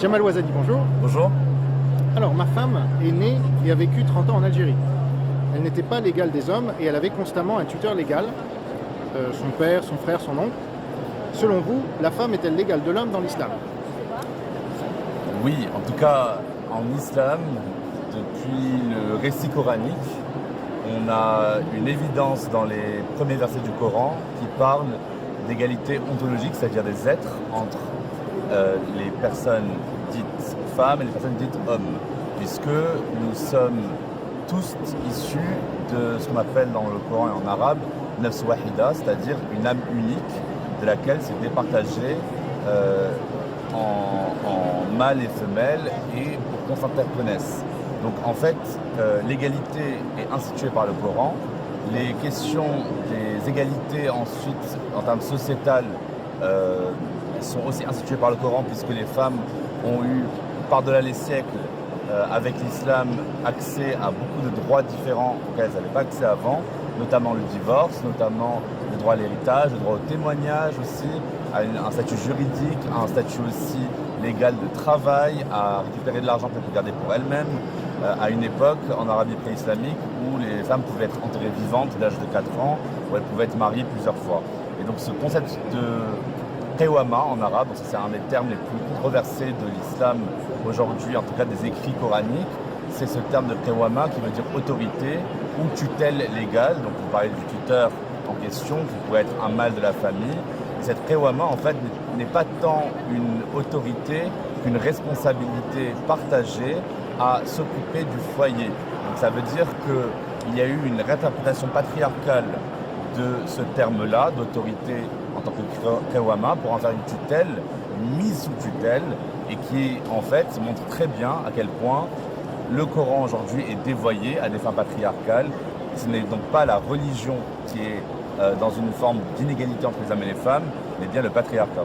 Jamal Ouazani, bonjour. Bonjour. Alors, ma femme est née et a vécu 30 ans en Algérie. Elle n'était pas l'égale des hommes et elle avait constamment un tuteur légal, son père, son frère, son oncle. Selon vous, la femme est-elle l'égale de l'homme dans l'islam? Oui, en tout cas, en islam, depuis le récit coranique, on a une évidence dans les premiers versets du Coran qui parlent d'égalité ontologique, c'est-à-dire des êtres entre les personnes dites femmes et les personnes dites hommes, puisque nous sommes tous issus de ce qu'on appelle dans le Coran et en arabe nafs wahida, c'est-à-dire une âme unique de laquelle s'est départagé en mâle et femelle et pour qu'on s'interconnaisse. Donc en fait, l'égalité est instituée par le Coran. Les questions des égalités ensuite en termes sociétal sont aussi instituées par le Coran, puisque les femmes ont eu par-delà les siècles avec l'islam accès à beaucoup de droits différents auxquels elles n'avaient pas accès avant, notamment le divorce, notamment le droit à l'héritage, le droit au témoignage aussi, à un statut juridique, à un statut aussi légal de travail, à récupérer de l'argent pour le garder pour elles-mêmes, à une époque en Arabie pré-islamique où les femmes pouvaient être enterrées vivantes dès l'âge de 4 ans, où elles pouvaient être mariées plusieurs fois. Et donc ce concept de Qawama en arabe, c'est un des termes les plus controversés de l'islam aujourd'hui, en tout cas des écrits coraniques, c'est ce terme de Qawama qui veut dire autorité ou tutelle légale. Donc vous parlez du tuteur en question, qui pourrait être un mâle de la famille. Et cette Qawama en fait n'est pas tant une autorité qu'une responsabilité partagée à s'occuper du foyer. Donc ça veut dire qu'il y a eu une réinterprétation patriarcale de ce terme-là, d'autorité en tant que Qawama, pour en faire une tutelle, mise sous tutelle, et qui en fait montre très bien à quel point le Coran aujourd'hui est dévoyé à des fins patriarcales. Ce n'est donc pas la religion qui est dans une forme d'inégalité entre les hommes et les femmes, mais bien le patriarcat.